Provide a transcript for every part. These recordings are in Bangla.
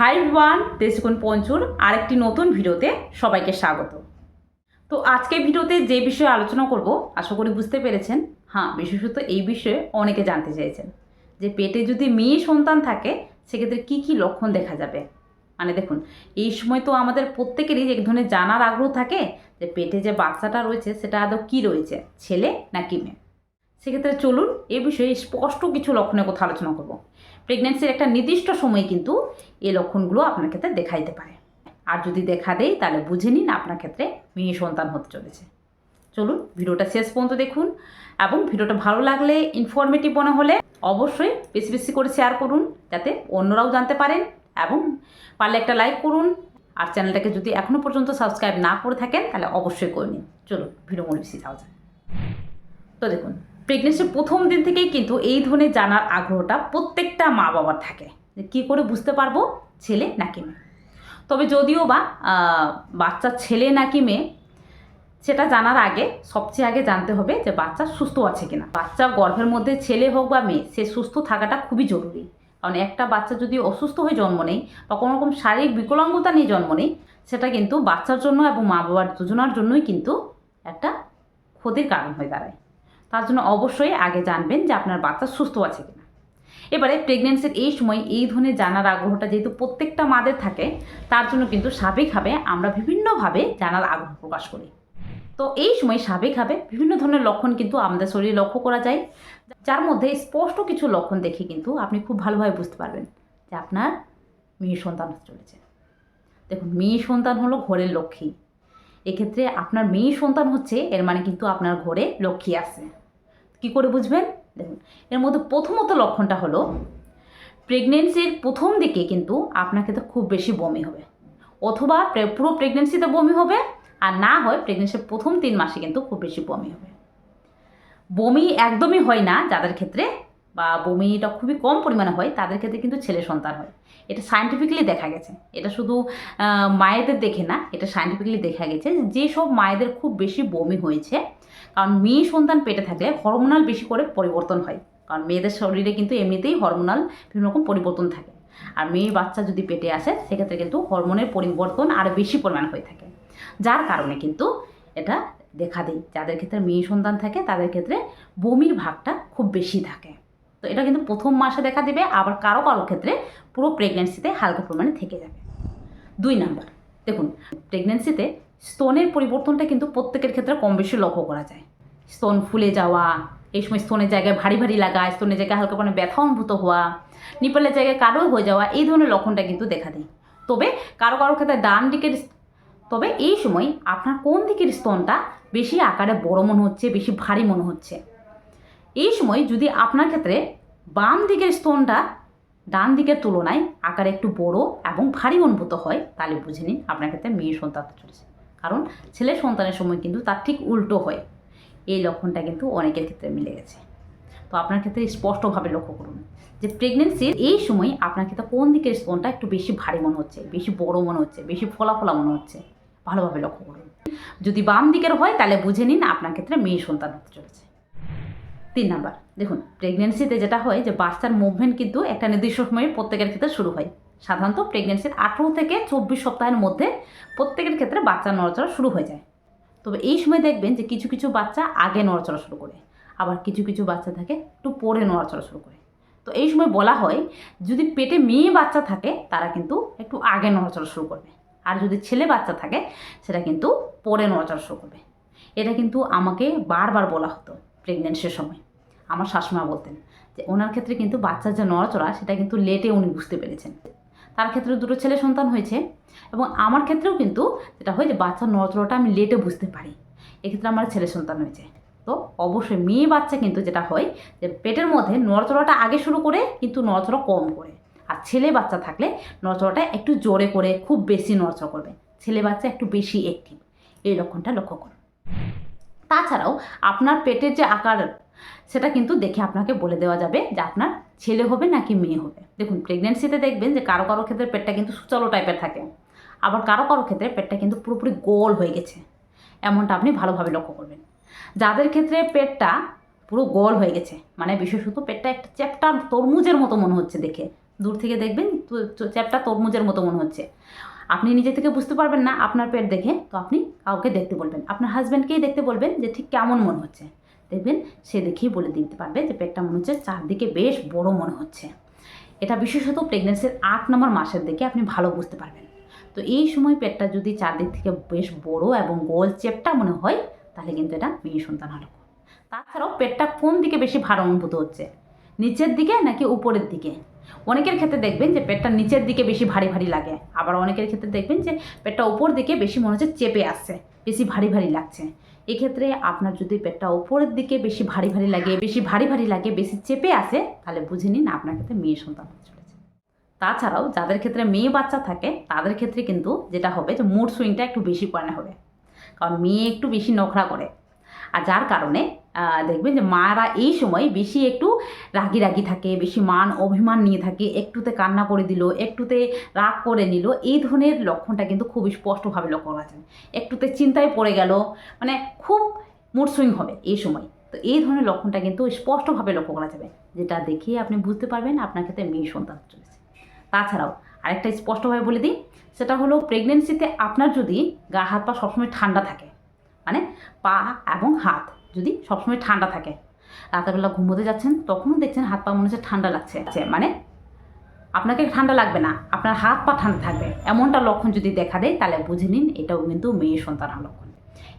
হাই এভরিওয়ান, দেশগুণ পঞ্চুর আরেকটি নতুন ভিডিওতে সবাইকে স্বাগত। তো আজকে ভিডিওতে যে বিষয়ে আলোচনা করব আশা করি বুঝতে পেরেছেন। হ্যাঁ, বিশেষত এই বিষয়ে অনেকে জানতে চেয়েছেন যে পেটে যদি মেয়ে সন্তান থাকে সেক্ষেত্রে কী কী লক্ষণ দেখা যাবে। মানে দেখুন, এই সময় তো আমাদের প্রত্যেকেরই এক ধরনের জানার আগ্রহ থাকে যে পেটে যে বাচ্চাটা রয়েছে সেটা আদৌ কী রয়েছে, ছেলে নাকি মেয়ে। সেক্ষেত্রে চলুন এ বিষয়ে স্পষ্ট কিছু লক্ষণের কথা আলোচনা করব। প্রেগনেন্সির একটা নির্দিষ্ট সময়ে কিন্তু এই লক্ষণগুলো আপনার ক্ষেত্রে দেখা দিতে পারে, আর যদি দেখা দেয় তাহলে বুঝে নিন আপনার ক্ষেত্রে মেয়ে সন্তান হতে চলেছে। চলুন ভিডিওটা শেষ পর্যন্ত দেখুন, এবং ভিডিওটা ভালো লাগলে ইনফরমেটিভ মনে হলে অবশ্যই বেশি বেশি করে শেয়ার করুন যাতে অন্যরাও জানতে পারেন, এবং পারলে একটা লাইক করুন। আর চ্যানেলটাকে যদি এখনও পর্যন্ত সাবস্ক্রাইব না করে থাকেন তাহলে অবশ্যই করে নিন। চলুন ভিডিও মনে বেশি যাওয়া যায়। তো দেখুন, প্রেগনেন্সির প্রথম দিন থেকেই কিন্তু এই ধরনের জানার আগ্রহটা প্রত্যেকটা মা বাবার থাকে যে কী করে বুঝতে পারবো ছেলে নাকি মেয়ে। তবে যদিও বা বাচ্চা ছেলে নাকি মেয়ে সেটা জানার আগে সবচেয়ে আগে জানতে হবে যে বাচ্চা সুস্থ আছে কিনা। বাচ্চা গর্ভের মধ্যে ছেলে হোক বা মেয়ে, সে সুস্থ থাকাটা খুবই জরুরি। কারণ একটা বাচ্চা যদি অসুস্থ হয়ে জন্ম নেয় বা কোনো রকম শারীরিক বিকলাঙ্গতা নিয়ে জন্ম নেয়, সেটা কিন্তু বাচ্চার জন্য এবং মা বাবার দুজনার জন্যই কিন্তু একটা ক্ষতির কারণ হয়ে দাঁড়ায়। তার জন্য অবশ্যই আগে জানবেন যে আপনার বাচ্চা সুস্থ আছে কিনা। এবারে প্রেগনেন্সির এই সময় এই ধরনের জানার আগ্রহটা যেহেতু প্রত্যেকটা মাদের থাকে, তার জন্য কিন্তু স্বাভাবিকভাবে আমরা বিভিন্নভাবে জানার আগ্রহ প্রকাশ করি। তো এই সময় স্বাভাবিকভাবে বিভিন্ন ধরনের লক্ষণ কিন্তু আমাদের শরীরে লক্ষ্য করা যায়, যার মধ্যে স্পষ্ট কিছু লক্ষণ দেখে কিন্তু আপনি খুব ভালোভাবে বুঝতে পারবেন যে আপনার মেয়ে সন্তান হতে চলেছে। দেখুন, মেয়ে সন্তান হলো ঘরের লক্ষ্মী। এক্ষেত্রে আপনার মেয়ে সন্তান হচ্ছে এর মানে কিন্তু আপনার ঘরে লক্ষ্মী আছে। কি করে বুঝবেন? দেখুন, এর মধ্যে প্রথমত লক্ষণটা হলো প্রেগনেন্সির প্রথম দিকে কিন্তু আপনার ক্ষেত্রে খুব বেশি বমি হবে, অথবা পুরো প্রেগনেন্সিতে বমি হবে, আর না হয় প্রেগনেন্সির প্রথম 3 মাসে কিন্তু খুব বেশি বমি হবে। বমি একদমই হয় না যাদের ক্ষেত্রে, বা বমিটা খুবই কম পরিমাণে হয় তাদের ক্ষেত্রে কিন্তু ছেলে সন্তান হয়। এটা সায়েন্টিফিক্যালি দেখা গেছে। এটা শুধু মায়েদের দেখে না, এটা সায়েন্টিফিক্যালি দেখা গেছে যেসব মায়েদের খুব বেশি বমি হয়েছে, কারণ মেয়ে সন্তান পেটে থাকলে হরমোনাল বেশি করে পরিবর্তন হয়। কারণ মেয়েদের শরীরে কিন্তু এমনিতেই হরমোনাল বিভিন্ন রকম পরিবর্তন থাকে, আর মেয়ে বাচ্চা যদি পেটে আসে সেক্ষেত্রে কিন্তু হরমোনের পরিবর্তন আরও বেশি পরিমাণ হয়ে থাকে, যার কারণে কিন্তু এটা দেখা দেয় যাদের ক্ষেত্রে মেয়ে সন্তান থাকে তাদের ক্ষেত্রে বমির ভাগটা খুব বেশি থাকে। তো এটা কিন্তু প্রথম মাসে দেখা দেবে, আবার কারো কারো ক্ষেত্রে পুরো প্রেগনেন্সিতে হালকা পরিমাণে থেকে যাবে। 2 নাম্বার, দেখুন প্রেগনেন্সিতে স্তনের পরিবর্তনটা কিন্তু প্রত্যেকের ক্ষেত্রে কম বেশি লক্ষ্য করা যায়। স্তন ফুলে যাওয়া, এই সময় স্তনের জায়গায় ভারী ভারী লাগা, স্তনের জায়গায় হালকা পরিমাণে ব্যথা অনুভূত হওয়া, নিপলের জায়গায় কালো হয়ে যাওয়া, এই ধরনের লক্ষণটা কিন্তু দেখা দেয়। তবে কারো কারো ক্ষেত্রে ডান দিকের, তবে এই সময় আপনার কোন দিকের স্তনটা বেশি আকারে বড় মনে হচ্ছে, বেশি ভারী মনে হচ্ছে, এই সময় যদি আপনার ক্ষেত্রে বাম দিকের স্তনটা ডান দিকের তুলনায় আকারে একটু বড় এবং ভারী অনুভূত হয়, তাহলে বুঝে নিন আপনার ক্ষেত্রে মেয়ে সন্তান চলেছে। কারণ ছেলে সন্তানের সময় কিন্তু তার ঠিক উল্টো হয়। এই লক্ষণটা কিন্তু অনেকের ক্ষেত্রে মিলে গেছে। তো আপনার ক্ষেত্রে স্পষ্টভাবে লক্ষ্য করুন যে প্রেগনেন্সির এই সময় আপনার ক্ষেত্রে কোন দিকের স্তনটা একটু বেশি ভারী মনে হচ্ছে, বেশি বড় মনে হচ্ছে, বেশি ফোলা ফোলা মনে হচ্ছে, ভালোভাবে লক্ষ্য করুন। যদি বাম দিকের হয় তাহলে বুঝে নিন আপনার ক্ষেত্রে মেয়ে সন্তান হতে চলেছে। 3 নাম্বার, দেখুন প্রেগনেন্সিতে যেটা হয় যে বাচ্চার মুভমেন্ট কিন্তু একটা নির্দিষ্ট সময়ে প্রত্যেকের ক্ষেত্রে শুরু হয়। সাধারণত প্রেগনেন্সির 18 থেকে 24 সপ্তাহের মধ্যে প্রত্যেকের ক্ষেত্রে বাচ্চার নড়াচড়া শুরু হয়ে যায়। তবে এই সময় দেখবেন যে কিছু কিছু বাচ্চা আগে নড়াচড়া শুরু করে, আবার কিছু কিছু বাচ্চা থাকে একটু পরে নড়াচড়া শুরু করে। তো এই সময় বলা হয় যদি পেটে মেয়ে বাচ্চা থাকে তারা কিন্তু একটু আগে নড়াচড়া শুরু করবে, আর যদি ছেলে বাচ্চা থাকে সেটা কিন্তু পরে নড়াচড়া শুরু করবে। এটা কিন্তু আমাকে বারবার বলা হতো প্রেগনেন্সির সময়। আমার শাশুমা বলতেন যে ওনার ক্ষেত্রে কিন্তু বাচ্চার যে নড়াচড়া সেটা কিন্তু লেটে উনি বুঝতে পেরেছেন। তার ক্ষেত্রে 2টো ছেলে সন্তান হয়েছে, এবং আমার ক্ষেত্রেও কিন্তু যেটা হয় যে বাচ্চার নড়াচড়াটা আমি লেটে বুঝতে পারি। এক্ষেত্রে আমার ছেলে সন্তান হয়েছে। তো অবশ্যই মেয়ে বাচ্চা কিন্তু যেটা হয় যে পেটের মধ্যে নড়াচড়াটা আগে শুরু করে কিন্তু নড়াচড়া কম করে, আর ছেলে বাচ্চা থাকলে নড়াচড়াটা একটু জোরে করে খুব বেশি নড়াচড়া করবে, ছেলে বাচ্চা একটু বেশি অ্যাক্টিভ। এই লক্ষণটা লক্ষ্য করুন। তাছাড়াও আপনার পেটের যে আকার সেটা কিন্তু দেখে আপনাকে বলে দেওয়া যাবে যে আপনার ছেলে হবে নাকি মেয়ে হবে। দেখুন প্রেগনেন্সিতে দেখবেন যে কারো কারো ক্ষেত্রে পেটটা কিন্তু সুচালো টাইপের থাকে, আবার কারো কারো ক্ষেত্রে পেটটা কিন্তু পুরোপুরি গোল হয়ে গেছে, এমনটা আপনি ভালোভাবে লক্ষ্য করবেন। যাদের ক্ষেত্রে পেটটা পুরো গোল হয়ে গেছে, মানে বিশেষত পেটটা একটা চ্যাপ্টা তরমুজের মতো মনে হচ্ছে দেখে, দূর থেকে দেখবেন চ্যাপটা তরমুজের মতো মনে হচ্ছে। আপনি নিজে থেকে বুঝতে পারবেন না আপনার পেট দেখে, তো আপনি কাউকে দেখতে বলবেন, আপনার হাজব্যান্ডকেই দেখতে বলবেন যে ঠিক কেমন মনে হচ্ছে। দেখবেন সে দেখেই বলে দিতে পারবে যে পেটটা মনে হচ্ছে চারদিকে বেশ বড় মনে হচ্ছে। এটা বিশেষত প্রেগনেন্সির 8 নম্বর মাসের দিকে আপনি ভালো বুঝতে পারবেন। তো এই সময় পেটটা যদি চারদিক থেকে বেশ বড় এবং গোল চেপটা মনে হয়, তাহলে কিন্তু এটা মেয়ে সন্তান হলো। তাছাড়াও পেটটা কোন দিকে বেশি ভার অনুভূত হচ্ছে, নিচের দিকে নাকি উপরের দিকে? অনেকের ক্ষেত্রে দেখবেন যে পেটটা নিচের দিকে বেশি ভারী ভারী লাগে, আবার অনেকের ক্ষেত্রে দেখবেন যে পেটটা উপর দিকে বেশি মনে হচ্ছে চেপে আসছে, বেশি ভারী ভারী লাগছে। এক্ষেত্রে আপনার যদি পেটটা উপরের দিকে বেশি ভারী ভারী লাগে, বেশি চেপে আসে, তাহলে বুঝে নিন আপনার ক্ষেত্রে মেয়ে সন্তান হতে চলেছে। তাছাড়াও যাদের ক্ষেত্রে মেয়ে বাচ্চা থাকে তাদের ক্ষেত্রে কিন্তু যেটা হবে যে মুড সুইংটা একটু বেশি পরিমাণে হবে, কারণ মেয়ে একটু বেশি নখরা করে। আর যার কারণে দেখবেন যে মারা এই সময় বেশি একটু রাগি রাগি থাকে, বেশি মান অভিমান নিয়ে থাকে, একটুতে কান্না করে দিল, একটুতে রাগ করে নিল, এই ধরনের লক্ষণটা কিন্তু খুব স্পষ্টভাবে লক্ষ্য করা যায়। একটুতে চিন্তায় পড়ে গেল, মানে খুব মুড সুইং হবে এই সময়। তো এই ধরনের লক্ষণটা কিন্তু স্পষ্টভাবে লক্ষ্য করা যাবে, যেটা দেখে আপনি বুঝতে পারবেন আপনার ক্ষেত্রে মেয়ে সন্তান চলেছে। তাছাড়াও আরেকটা স্পষ্টভাবে বলে দিই, সেটা হলো প্রেগনেন্সিতে আপনার যদি গা হাত পা সবসময় ঠান্ডা থাকে, মানে পা এবং হাত যদি সবসময় ঠান্ডা থাকে, রাতেরবেলা ঘুমোতে যাচ্ছেন তখনও দেখছেন হাত পা মনে হচ্ছে ঠান্ডা লাগছে, মানে আপনাকে ঠান্ডা লাগবে না, আপনার হাত পা ঠান্ডা থাকবে, এমনটা লক্ষণ যদি দেখা দেয়, তাহলে বুঝে নিন এটাও কিন্তু মেয়ে সন্তানের লক্ষণ।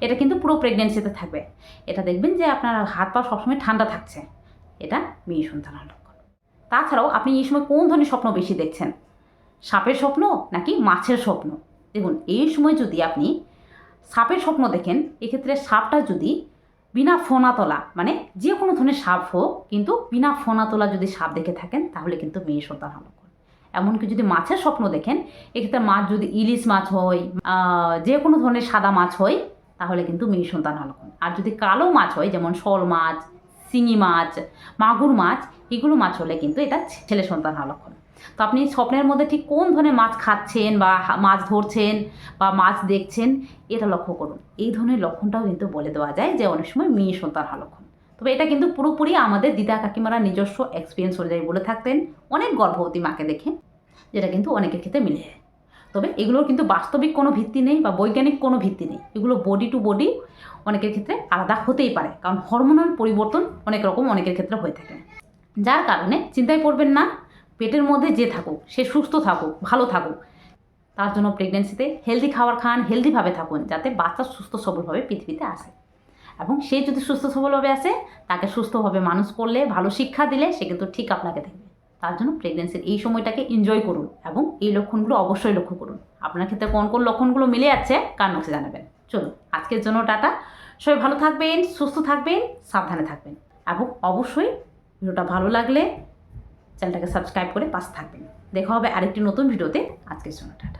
এটা কিন্তু পুরো প্রেগনেন্সিতে থাকবে। এটা দেখবেন যে আপনার হাত পা সবসময় ঠান্ডা থাকছে, এটা মেয়ে সন্তানের লক্ষণ। তাছাড়াও আপনি এই সময় কোন ধরনের স্বপ্ন বেশি দেখছেন, সাপের স্বপ্ন নাকি মাছের স্বপ্ন? দেখুন এই সময় যদি আপনি সাপের স্বপ্ন দেখেন, এক্ষেত্রে সাপটা যদি বিনা ফোনা তোলা, মানে যে কোনো ধরনের সাপ হোক, কিন্তু বিনা ফোনা তোলা যদি সাপ দেখে থাকেন, তাহলে কিন্তু মেয়ে সন্তান লক্ষণ। এমনকি যদি মাছের স্বপ্ন দেখেন, এক্ষেত্রে মাছ যদি ইলিশ মাছ হয়, যে কোনো ধরনের সাদা মাছ হয়, তাহলে কিন্তু মেয়ে সন্তান লক্ষণ। আর যদি কালো মাছ হয়, যেমন শোল মাছ, শিঙি মাছ, মাগুর মাছ, এগুলো মাছ হলে কিন্তু এটা ছেলে সন্তান লক্ষণ। তো আপনি স্বপ্নের মধ্যে ঠিক কোন ধরনের মাছ খাচ্ছেন বা মাছ ধরছেন বা মাছ দেখছেন, এটা লক্ষ্য করুন। এই ধরনের লক্ষণটাও কিন্তু বলে দেওয়া যায় যে অনেক সময় মেয়ে সন্তান লক্ষণ। তবে এটা কিন্তু পুরোপুরি আমাদের দিদা কাকিমারা নিজস্ব এক্সপিরিয়েন্স অনুযায়ী বলে থাকতেন অনেক গর্ভবতী মাকে দেখে, যেটা কিন্তু অনেকের ক্ষেত্রে মিলে যায়। তবে এগুলোর কিন্তু বাস্তবিক কোনো ভিত্তি নেই বা বৈজ্ঞানিক কোনো ভিত্তি নেই, এগুলো বডি টু বডি অনেকের ক্ষেত্রে আলাদা হতেই পারে, কারণ হরমোনাল পরিবর্তন অনেক রকম অনেকের ক্ষেত্রে হয়ে থাকে। যার কারণে চিন্তায় পড়বেন না, পেটের মধ্যে যে থাকুক সে সুস্থ থাকুক, ভালো থাকুক, তার জন্য প্রেগনেন্সিতে হেলদি খাবার খান, হেলদিভাবে থাকুন, যাতে বাচ্চা সুস্থ সবলভাবে পৃথিবীতে আসে। এবং সে যদি সুস্থ সবলভাবে আসে, তাকে সুস্থভাবে মানুষ করলে, ভালো শিক্ষা দিলে সে কিন্তু ঠিক আপনাকে দেখবে। তার জন্য প্রেগনেন্সির এই সময়টাকে এনজয় করুন এবং এই লক্ষণগুলো অবশ্যই লক্ষ্য করুন। আপনার ক্ষেত্রে কোন কোন লক্ষণগুলো মিলে যাচ্ছে কমেন্ট বক্সে জানাবেন। চলুন আজকের জন্য টাটা, সবাই ভালো থাকবেন, সুস্থ থাকবেন, সাবধানে থাকবেন এবং অবশ্যই ভিডিওটা ভালো লাগলে চ্যানেলটাকে সাবস্ক্রাইব করে পাশে থাকবেন। দেখা হবে আরেকটি নতুন ভিডিওতে। আজকের জন্য টাটা।